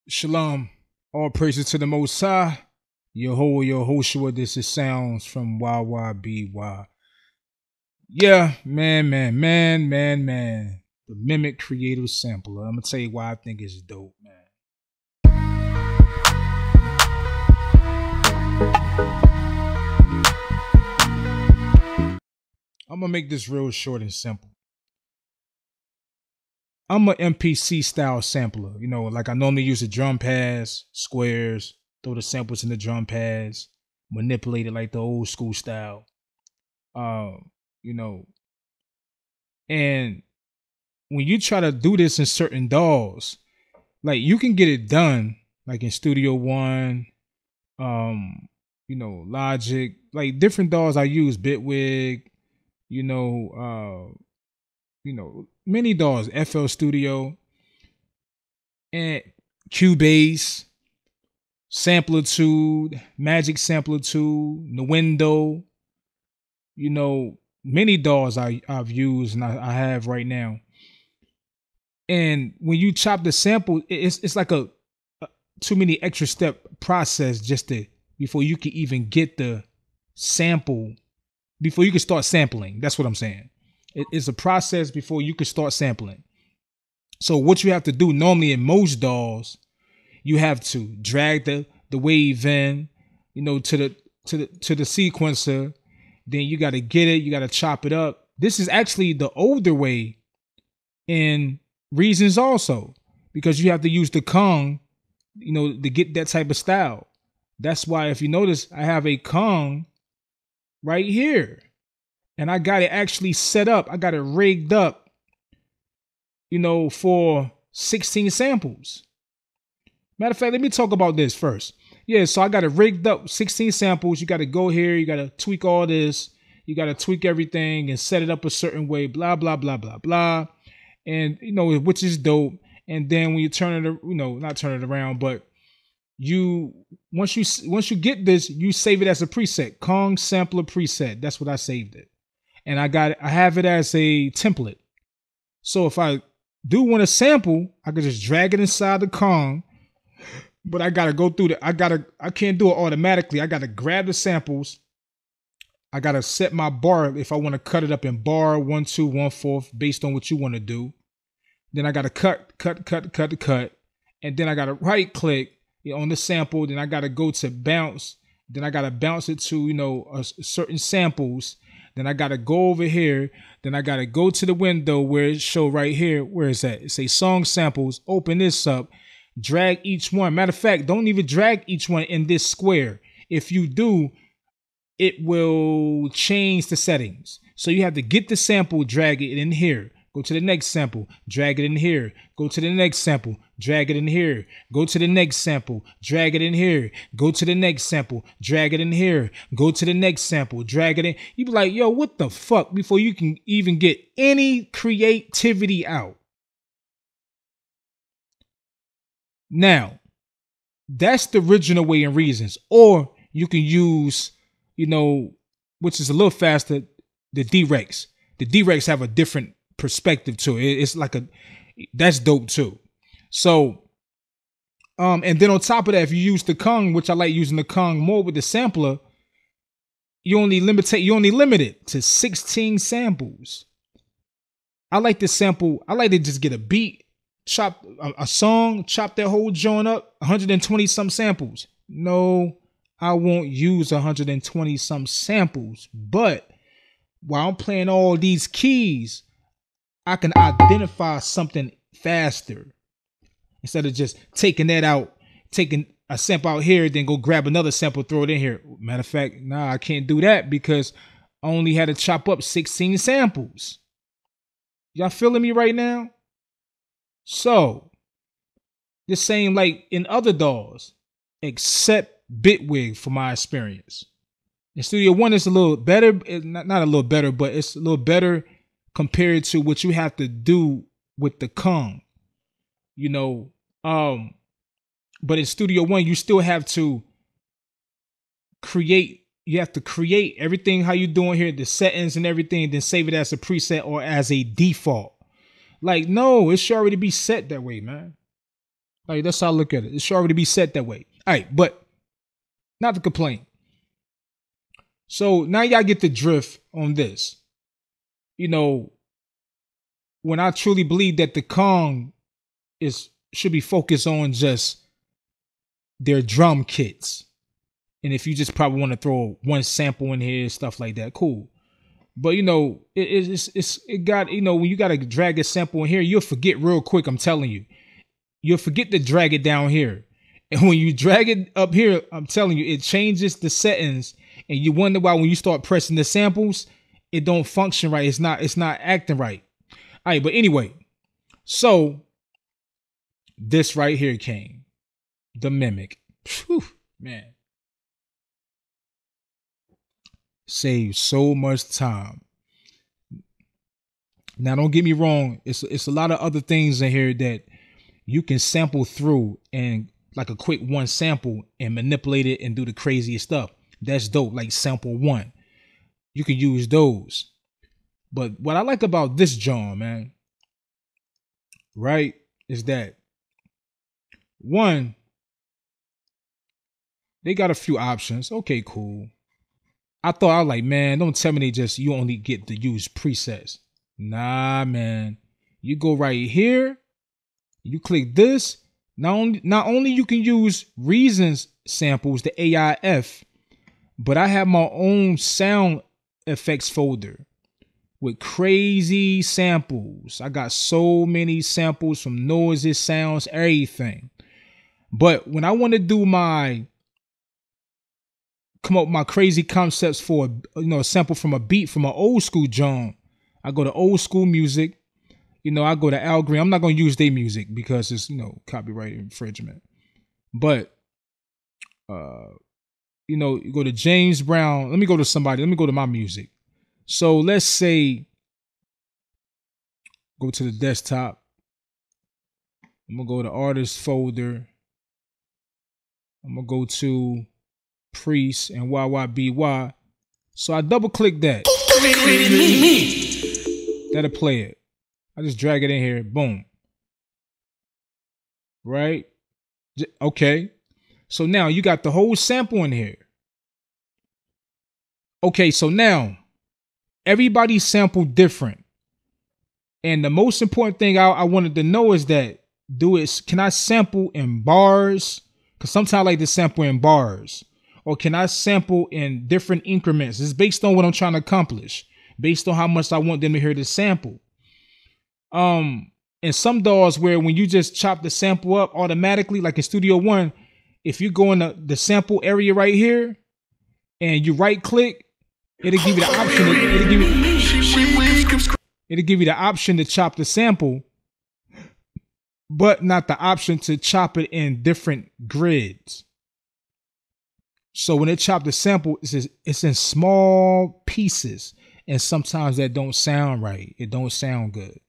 Shalom. All praises to the Most High. Yehoshua. This is sounds from YYBY. Yeah, man. The Mimic Creative Sampler. I'm gonna tell you why I think it's dope, man. I'm gonna make this real short and simple. I'm an MPC style sampler. You know, like I normally use the drum pads, squares, throw the samples in the drum pads, manipulate it like the old school style. You know, and when you try to do this in certain DAWs, like you can get it done like in Studio One, Logic, like different DAWs I use, Bitwig, you know, many DAWs, FL Studio and Cubase, Samplitude, Magic Samplitude, Nuendo, many DAWs I've used and I have right now. And when you chop the sample, it's like a too many extra step process just to before you can even get the sample, before you can start sampling. That's what I'm saying. It's a process before you can start sampling. So what you have to do normally in most DAWs, you have to drag the wave in, to the sequencer. Then you got to get it. You got to chop it up. This is actually the older way in Reasons also, because you have to use the Kong, to get that type of style. That's why if you notice, I have a Kong right here. And I got it actually set up. I got it rigged up, for 16 samples. Matter of fact, let me talk about this first. Yeah, so I got it rigged up, 16 samples. You got to go here. You got to tweak all this. You got to tweak everything and set it up a certain way, blah, blah, blah, blah, blah. And, which is dope. And then when you turn it, not turn it around, but once you get this, you save it as a preset, Kong sampler preset. That's what I saved it. And I have it as a template. So if I do want to sample, I could just drag it inside the Kong, but I got to go through I can't do it automatically. I got to grab the samples. I got to set my bar if I want to cut it up in bar 1, 2, 1/4 based on what you want to do. Then I got to cut. And then I got to right click on the sample. Then I got to go to bounce. Then I got to bounce it to, certain samples. Then I got to go over here. Then I got to go to the window where it show right here. Where is that? It say song samples. Open this up. Drag each one. Matter of fact, don't even drag each one in this square. If you do, it will change the settings. So you have to get the sample, drag it in here. Go to the next sample, drag it in here. Go to the next sample, drag it in here. Go to the next sample, drag it in here. Go to the next sample, drag it in here. Go to the next sample, drag it in. You be like, yo, what the fuck? Before you can even get any creativity out. Now, that's the original way in Reasons. Or you can use, which is a little faster, the D-Rex. The D-Rex have a different perspective to it. It's like that's dope too. So, and then on top of that, if you use the Kong, which I like using the Kong more with the sampler, you only limit it to 16 samples. I like to sample. I like to just get a beat, chop a song, chop that whole joint up, 120 some samples. No, I won't use 120 some samples, but while I'm playing all these keys, I can identify something faster instead of just taking that out, taking a sample out here, then go grab another sample, throw it in here. Matter of fact, nah, I can't do that because I only had to chop up 16 samples. Y'all feeling me right now? So, the same like in other DAWs, except Bitwig for my experience. In Studio One, it's a little better, not a little better, but it's a little better compared to what you have to do with the Kong, but in Studio One, you still have to create. You have to create everything how you doing here, the settings and everything, then save it as a preset or as a default. Like, no, it should already be set that way, man. Like, that's how I look at it. It should already be set that way. All right, but not to complain. So now y'all get the drift on this. You know, when I truly believe that the Kong should be focused on just their drum kits. And if you just probably want to throw one sample in here, stuff like that, cool. But you know, it got, you know, when you got to drag a sample in here, you'll forget real quick. I'm telling you, you'll forget to drag it down here. And when you drag it up here, I'm telling you, it changes the settings. And you wonder why when you start pressing the samples, it don't function right. It's not acting right. All right, but anyway, so this right here came, the Mimic. Whew, man. Saves so much time. Now, don't get me wrong. It's a lot of other things in here that you can sample through and like a quick one sample and manipulate it and do the craziest stuff. That's dope. Like sample one, you can use those. But what I like about this John, man, right, is that one, they got a few options. Okay, cool. I was like, man, don't tell me you only get to use presets. Nah, man. You go right here. You click this. Not only you can use Reasons samples, the AIF, but I have my own sound effects folder with crazy samples. I got so many samples from noises, sounds, everything. But when I want to do come up with my crazy concepts for, you know, a sample from a beat from an old school John, I go to old school music. You know, I go to Al Green. I'm not going to use their music because it's, you know, copyright infringement. But, you know, you go to James Brown. Let me go to somebody. Let me go to my music. So let's say, go to the desktop. I'm going to go to artist folder. I'm going to go to Priest and YYBY. So I double click that. That'll play it. I just drag it in here. Boom. Right? Okay. So now you got the whole sample in here. Okay, so now everybody's sampled different. And the most important thing I wanted to know is that can I sample in bars? Because sometimes I like to sample in bars. Or can I sample in different increments? It's based on what I'm trying to accomplish. Based on how much I want them to hear the sample. In some DAWs where when you just chop the sample up automatically, like in Studio One, if you go in the sample area right here and you right click, it'll give you the option. It'll give you the option to chop the sample, but not the option to chop it in different grids. So when it chopped the sample, it's in small pieces, and sometimes that don't sound right. It don't sound good.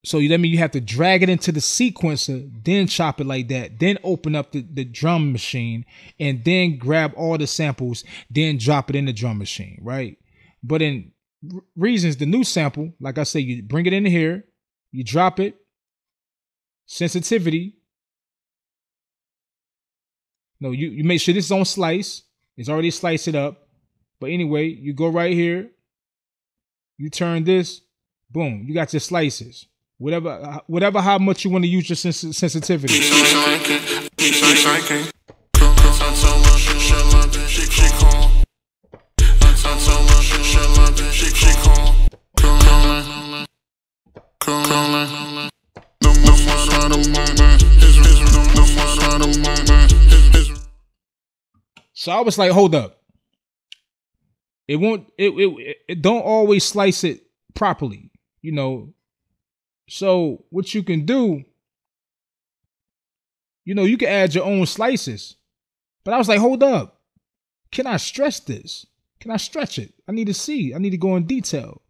So that means you have to drag it into the sequencer, then chop it like that, then open up the drum machine, and then grab all the samples, then drop it in the drum machine, right? But in Reasons, the new sample, like I say, you bring it in here, you drop it, sensitivity. No, you make sure this is on slice. It's already sliced it up. But anyway, you go right here, you turn this. Boom, you got your slices. Whatever how much you want to use your sensitivity. So I was like, hold up. It don't always slice it properly, you know. So what you can do, you know, you can add your own slices. But I was like, hold up. Can I stretch this? Can I stretch it? I need to see. I need to go in detail.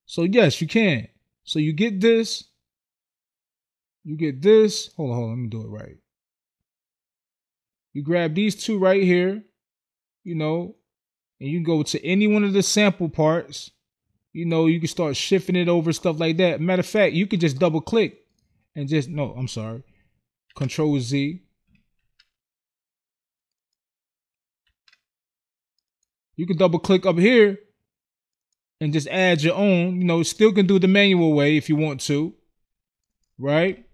So yes, you can. So you get this. You get this. Hold on. Let me do it right. You grab these two right here, you know, and you go to any one of the sample parts. You know, you can start shifting it over, stuff like that. Matter of fact, you can just double click and just, no, I'm sorry, Control Z. You can double click up here and just add your own. You know, still can do the manual way if you want to, right?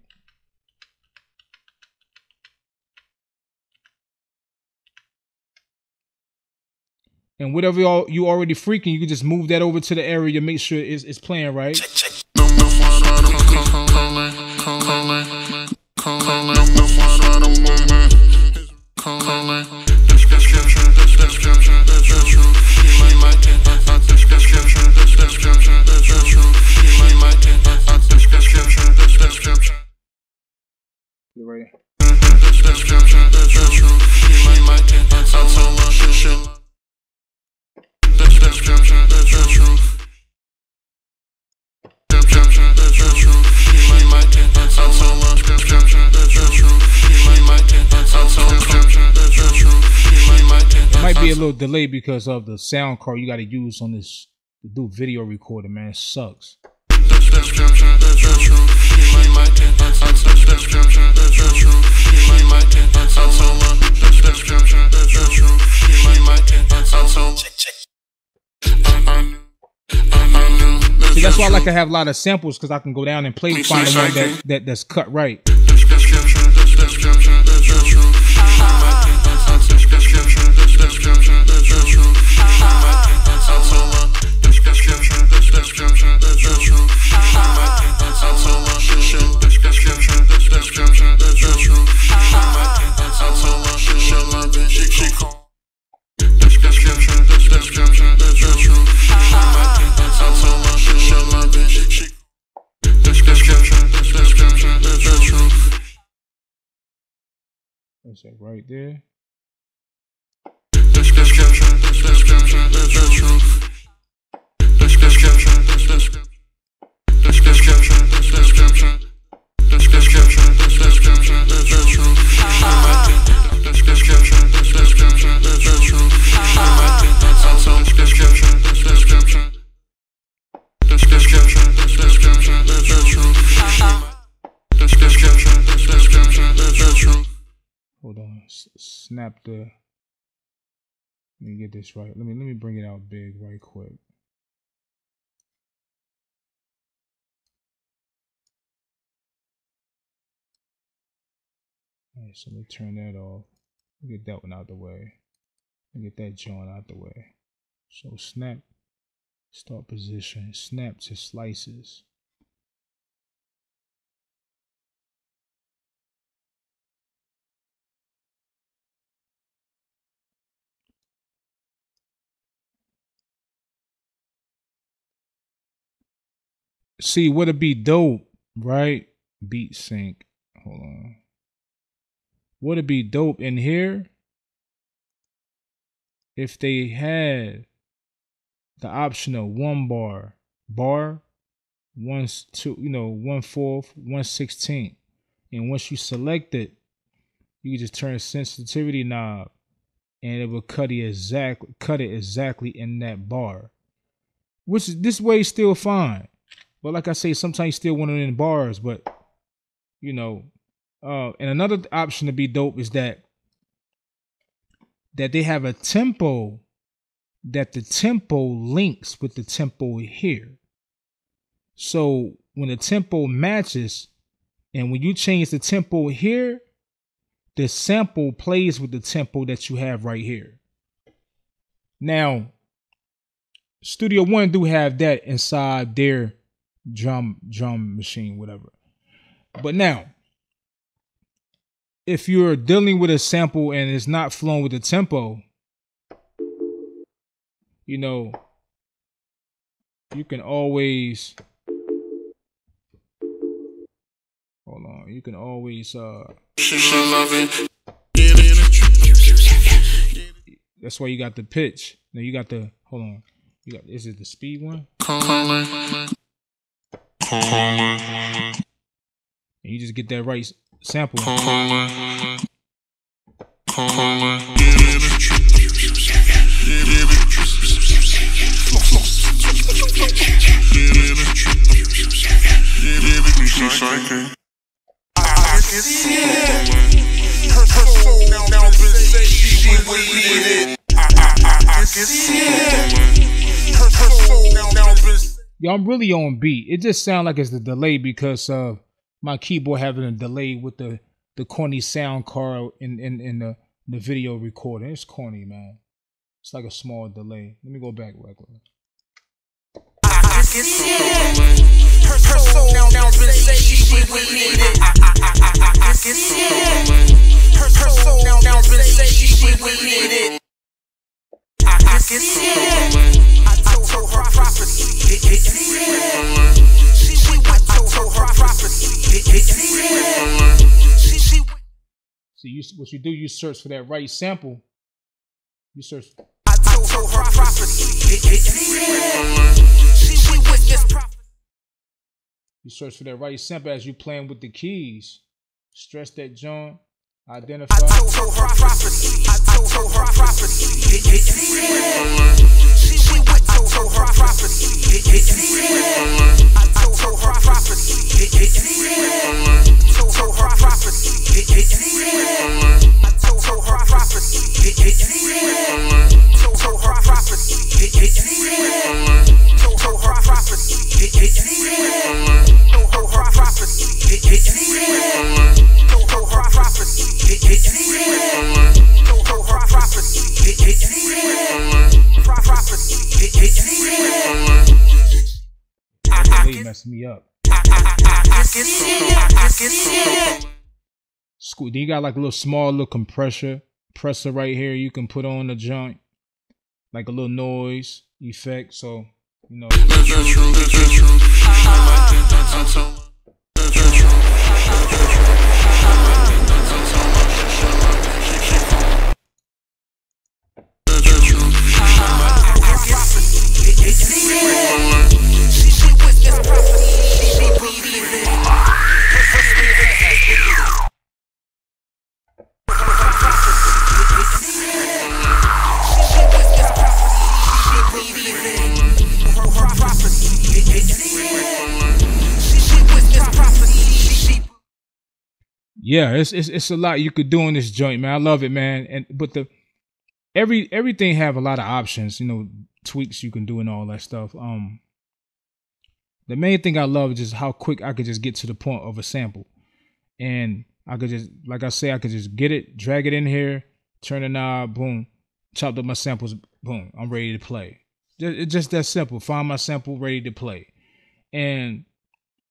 And whatever you already freaking, you can just move that over to the area to make sure it's playing right. It might be a little delay because of the sound card you got to use on this to do video recording, man. It sucks. See, that's why I like to have a lot of samples, because I can go down and play, find the one that's cut right. That's it right there. Hold on, snap the. Let me get this right. Let me bring it out big right quick. All right, so let me turn that off. Get that one out the way. Get that joint out the way. So snap, start position, snap to slices. See, would it be dope, right? Beat sync. Hold on. Would it be dope in here if they had the option of 1 bar, 1/2, 1/4, 1/16, and once you select it, you can just turn sensitivity knob, and it will cut it exactly in that bar. Which is, this way is still fine. But like I say, sometimes you still want it in bars, but and another option to be dope is that they have a tempo, that the tempo links with the tempo here. So when the tempo matches, and when you change the tempo here, the sample plays with the tempo that you have right here. Now, Studio One do have that inside their drum machine, whatever. But now, if you're dealing with a sample and it's not flowing with the tempo, you can always hold on. You can always that's why you got the pitch. Now you got the hold on. You got, is it the speed one? And you just get that right sample. see it. Her soul now been saved, she would need it. I can see it. Her soul now been saved. Yo, I'm really on beat. It just sounds like it's the delay because of my keyboard having a delay with the corny sound card in the video recording. It's corny, man. It's like a small delay. Let me go back regular. I can see it. Her soul now been saved, she would need it. I can see it. Her soul now been saved, she would need it. I can see it. I told her prophecy. See, what you do, you search for that right sample. You search. I told her prophecy. You search for that right sample as you playing with the keys. Stress that joint. Identify. I told her prophecy. I told her prophecy. Told her prophecy. I told her prophecy. Told her prophecy. I told her prophecy. Told her prophecy. Told her prophecy. Told her prophecy. Mess me up. Then you got like a little small little compressor right here. You can put on the joint, like a little noise effect. So you know. Yeah, it's a lot you could do in this joint, man. I love it, man. But everything have a lot of options, you know, tweaks you can do and all that stuff. The main thing I love is just how quick I could just get to the point of a sample, and I could just, like I say, I could just get it, drag it in here, turn the knob, boom, chopped up my samples, boom, I'm ready to play. It's just that simple. Find my sample, ready to play, and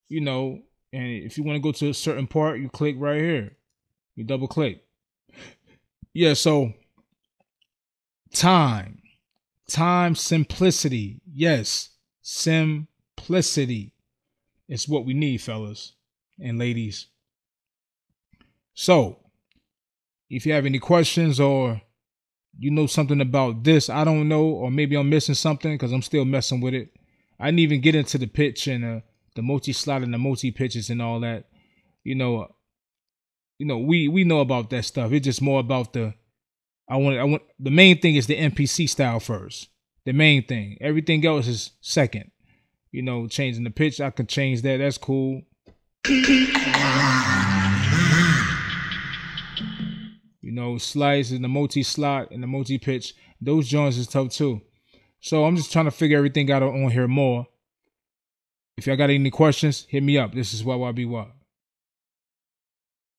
you know. And if you want to go to a certain part, you click right here. You double click. Yeah, so time, simplicity. Yes, simplicity. It's what we need, fellas and ladies. So if you have any questions or you know something about this I don't know, or maybe I'm missing something because I'm still messing with it. I didn't even get into the pitch and the multi-slot and the multi-pitches and all that. You know, we know about that stuff. It's just more about the the main thing is the MPC style first. The main thing. Everything else is second. You know, changing the pitch, I can change that. That's cool. You know, slice and the multi-slot and the multi-pitch. Those joints is tough too. So I'm just trying to figure everything out on here more. If y'all got any questions, hit me up. This is YYBY.